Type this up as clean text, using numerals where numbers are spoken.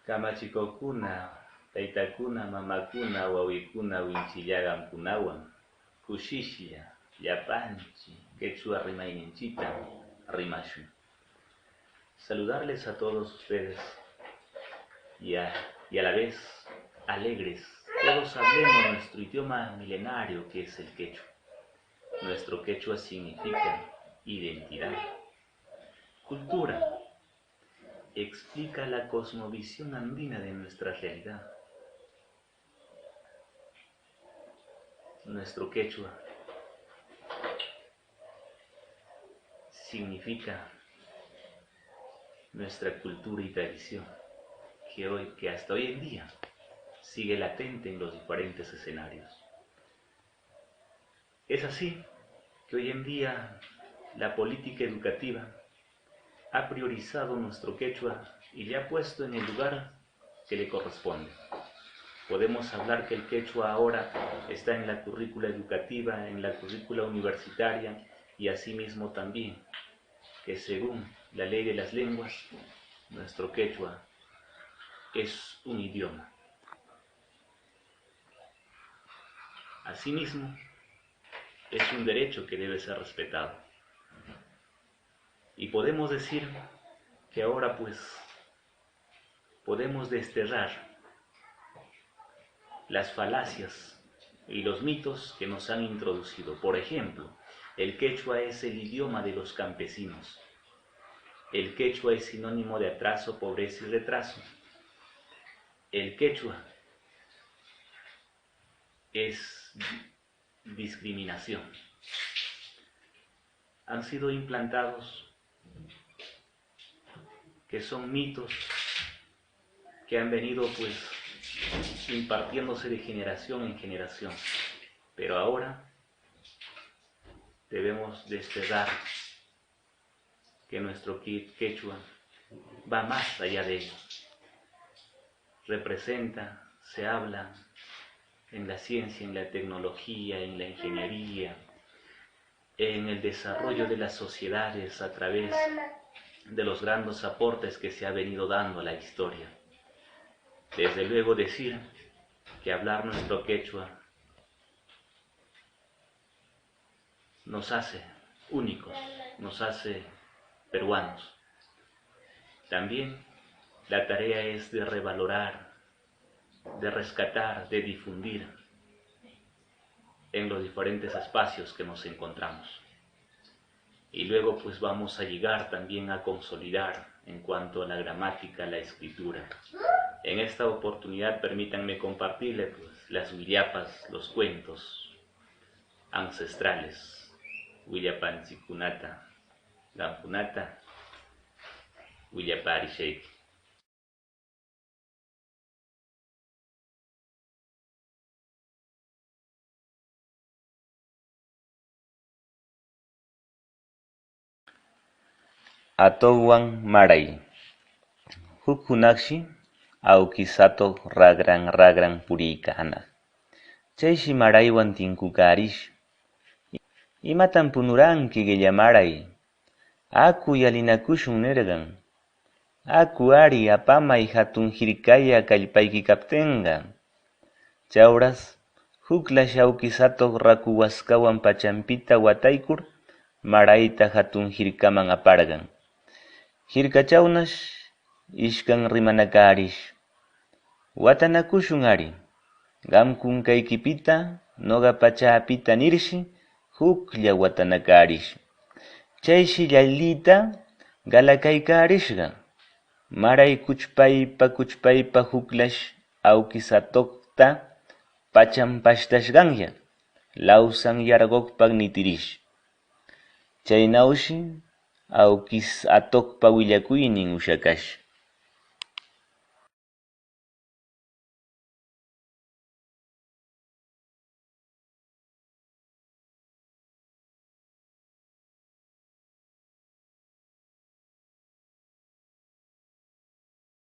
Kamachikokuna, taytakuna, mamakuna, wawikuna winchillagankunawan kushishlla llapanchik quechua rimayninchita rimashun. Saludarles a todos ustedes y a la vez alegres. Todos hablemos nuestro idioma milenario que es el quechua. Nuestro quechua significa identidad, cultura, explica la cosmovisión andina de nuestra realidad. Nuestro quechua significa nuestra cultura y tradición, que hasta hoy en día sigue latente en los diferentes escenarios. Es así que hoy en día la política educativa ha priorizado nuestro quechua y le ha puesto en el lugar que le corresponde. Podemos hablar que el quechua ahora está en la currícula educativa, en la currícula universitaria y asimismo también que según la ley de las lenguas, nuestro quechua es un idioma. Asimismo, es un derecho que debe ser respetado. Y podemos decir que ahora pues podemos desterrar las falacias y los mitos que nos han introducido. Por ejemplo, el quechua es el idioma de los campesinos. El quechua es sinónimo de atraso, pobreza y retraso. El quechua es discriminación. Han sido implantados que son mitos que han venido pues impartiéndose de generación en generación, pero ahora debemos desterrar que nuestro quechua va más allá de ello. Representa, se habla en la ciencia, en la tecnología, en la ingeniería, en el desarrollo de las sociedades a través de los grandes aportes que se ha venido dando a la historia. Desde luego decir que hablar nuestro quechua nos hace únicos, nos hace peruanos. También la tarea es de revalorar, de rescatar, de difundir en los diferentes espacios que nos encontramos. Y luego pues vamos a llegar también a consolidar en cuanto a la gramática, la escritura. En esta oportunidad permítanme compartirles pues, las huillapas, los cuentos ancestrales. Huillapanchikunata, Gampunata, Huillaparishek. Atowan maray. Huk hunaqshi awkisatoq ragran puriyqa hanaq. Chayshi maraywan tinkukarish. Imatan punuranki qilla maray. Aku yalinakushun nirqan. Aku ari apamay hatun hirkaya kallpayki kaptinqa. Chawras huklash awkisatoq raku waskawan pachampita wataykur marayta hatun hirkaman aparqan. Hirkachawnash ishkan rimanakarish. Watanakushun ari. Qam kunkaykipita noqa pachapita nirshi huklla watanakarish. Chayshi llallita galakaykarishqa. Maray kuchpaypa huklash awkisatoqta pachampashtashqanya. Lawsan yarqoqpaq nitirish. Chaynawshi awkisatoqpa willakuynin ushakash.